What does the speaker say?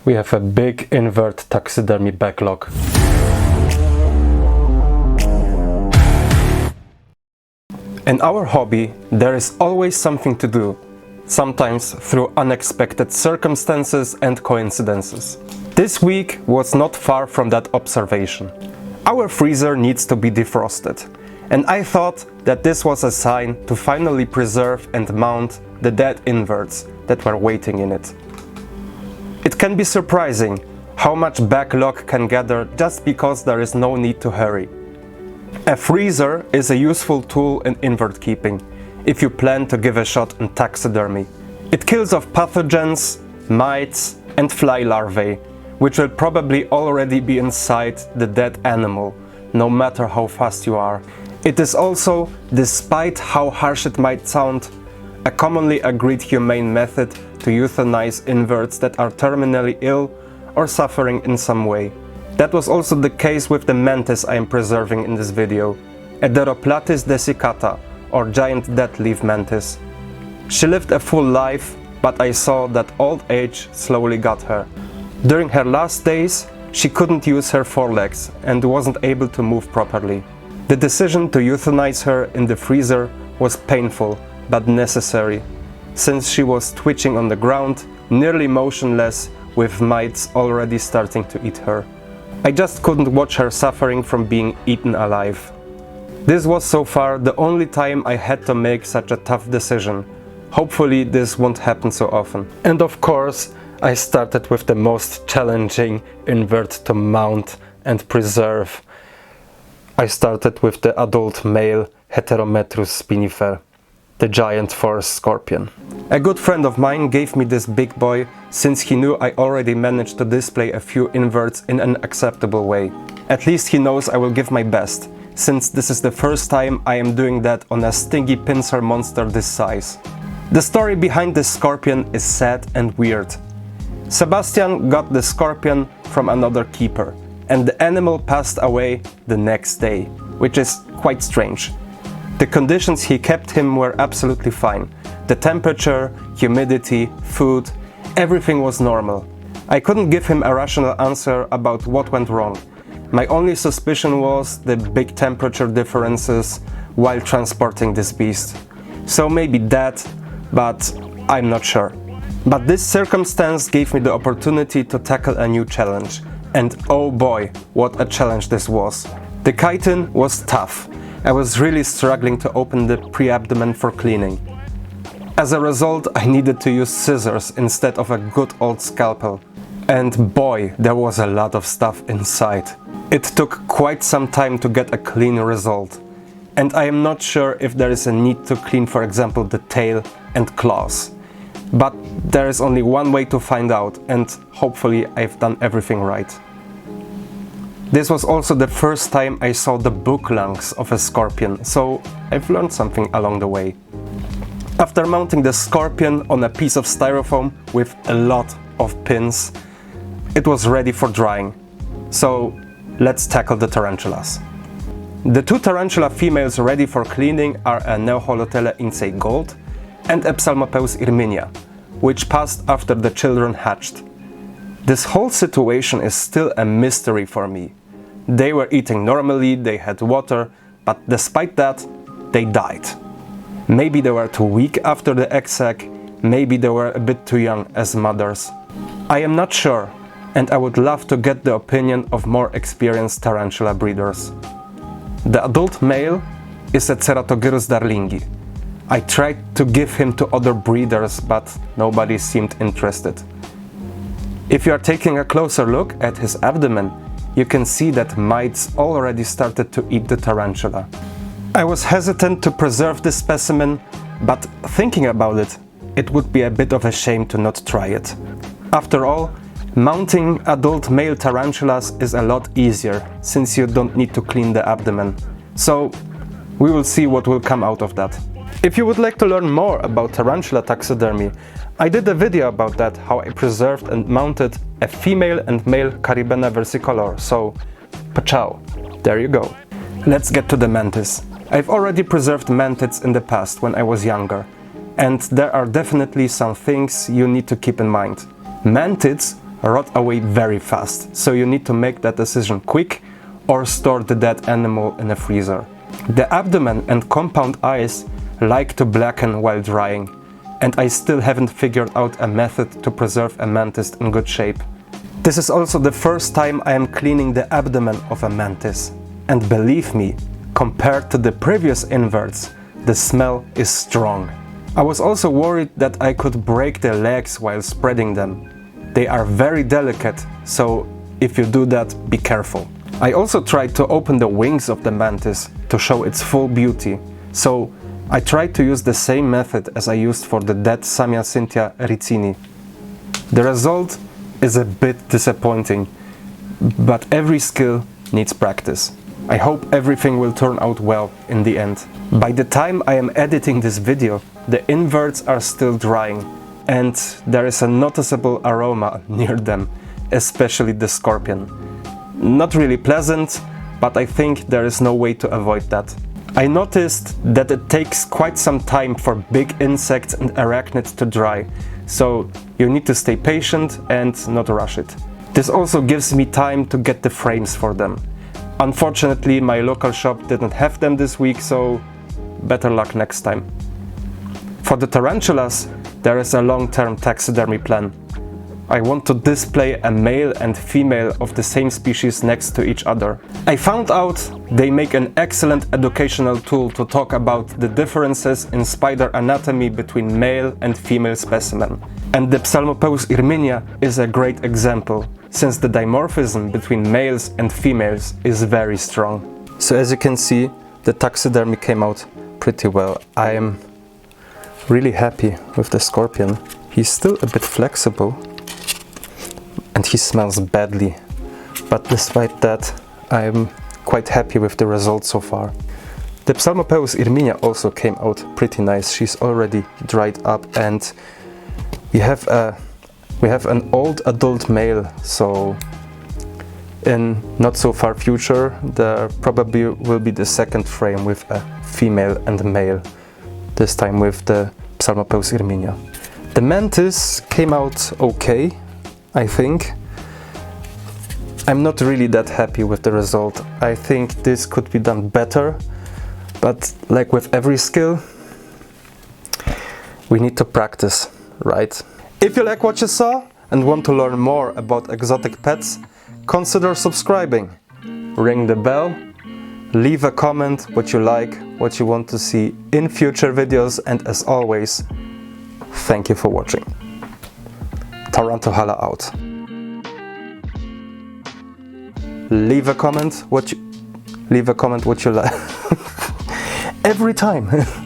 We have a big invert taxidermy backlog. In our hobby, there is always something to do, sometimes through unexpected circumstances and coincidences. This week was not far from that observation. Our freezer needs to be defrosted, and I thought that this was a sign to finally preserve and mount the dead inverts that were waiting in it. It can be surprising how much backlog can gather just because there is no need to hurry. A freezer is a useful tool in invert keeping, if you plan to give a shot in taxidermy. It kills off pathogens, mites and fly larvae, which will probably already be inside the dead animal, no matter how fast you are. It is also, despite how harsh it might sound, a commonly agreed humane method to euthanize inverts that are terminally ill or suffering in some way. That was also the case with the Mantis I am preserving in this video, a Deroplatys desiccata, or giant dead leaf mantis. She lived a full life, but I saw that old age slowly got her. During her last days, she couldn't use her forelegs and wasn't able to move properly. The decision to euthanize her in the freezer was painful, but necessary, since she was twitching on the ground, nearly motionless, with mites already starting to eat her. I just couldn't watch her suffering from being eaten alive. This was so far the only time I had to make such a tough decision. Hopefully this won't happen so often. And of course, I started with the most challenging invert to mount and preserve. I started with the adult male Heterometrus spinifer, the giant forest scorpion. A good friend of mine gave me this big boy since he knew I already managed to display a few inverts in an acceptable way. At least he knows I will give my best, since this is the first time I am doing that on a stingy pincer monster this size. The story behind this scorpion is sad and weird. Sebastian got the scorpion from another keeper, and the animal passed away the next day, which is quite strange. The conditions he kept him were absolutely fine. The temperature, humidity, food, everything was normal. I couldn't give him a rational answer about what went wrong. My only suspicion was the big temperature differences while transporting this beast. So maybe that, but I'm not sure. But this circumstance gave me the opportunity to tackle a new challenge. And oh boy, what a challenge this was. The chitin was tough. I was really struggling to open the pre-abdomen for cleaning. As a result, I needed to use scissors instead of a good old scalpel. And boy, there was a lot of stuff inside. It took quite some time to get a clean result. And I am not sure if there is a need to clean, for example, the tail and claws. But there is only one way to find out, and hopefully I've done everything right. This was also the first time I saw the book lungs of a scorpion, so I've learned something along the way. After mounting the scorpion on a piece of styrofoam with a lot of pins, it was ready for drying. So let's tackle the tarantulas. The two tarantula females ready for cleaning are a Neoholothele incei gold and a Psalmopoeus irminia, which passed after the children hatched. This whole situation is still a mystery for me. They were eating normally, they had water, but despite that, they died. Maybe they were too weak after the egg sac, maybe they were a bit too young as mothers. I am not sure, and I would love to get the opinion of more experienced tarantula breeders. The adult male is a Ceratogyrus darlingi. I tried to give him to other breeders, but nobody seemed interested. If you are taking a closer look at his abdomen, you can see that mites already started to eat the tarantula. I was hesitant to preserve this specimen, but thinking about it, it would be a bit of a shame to not try it. After all, mounting adult male tarantulas is a lot easier, since you don't need to clean the abdomen. So, we will see what will come out of that. If you would like to learn more about tarantula taxidermy, I did a video about that, how I preserved and mounted a female and male Caribena versicolor, so pachow, there you go. Let's get to the mantis. I've already preserved mantids in the past when I was younger, and there are definitely some things you need to keep in mind. Mantids rot away very fast, so you need to make that decision quick or store the dead animal in a freezer. The abdomen and compound eyes like to blacken while drying, and I still haven't figured out a method to preserve a mantis in good shape. This is also the first time I am cleaning the abdomen of a mantis, and believe me, compared to the previous inverts, the smell is strong. I was also worried that I could break the legs while spreading them. They are very delicate, so if you do that, be careful. I also tried to open the wings of the mantis to show its full beauty, so I tried to use the same method as I used for the dead Samia ricini. The result is a bit disappointing, but every skill needs practice. I hope everything will turn out well in the end. By the time I am editing this video, the inverts are still drying, and there is a noticeable aroma near them, especially the scorpion. Not really pleasant, but I think there is no way to avoid that. I noticed that it takes quite some time for big insects and arachnids to dry, so you need to stay patient and not rush it. This also gives me time to get the frames for them. Unfortunately, my local shop didn't have them this week, so better luck next time. For the tarantulas, there is a long-term taxidermy plan. I want to display a male and female of the same species next to each other. I found out they make an excellent educational tool to talk about the differences in spider anatomy between male and female specimen. And the Psalmopoeus irminia is a great example, since the dimorphism between males and females is very strong. So as you can see, the taxidermy came out pretty well. I am really happy with the scorpion. He's still a bit flexible and he smells badly, but despite that I'm quite happy with the results so far. The Psalmopoeus irminia also came out pretty nice. She's already dried up, and we have an old adult male, so in not so far future there probably will be the second frame with a female and a male, this time with the Psalmopoeus irminia. The mantis came out okay, I think. I'm not really that happy with the result. I think this could be done better, but like with every skill, we need to practice, right? If you like what you saw and want to learn more about exotic pets, consider subscribing, ring the bell, leave a comment what you like, what you want to see in future videos, and as always, thank you for watching. Tarantula out. Leave a comment what you like. Every time.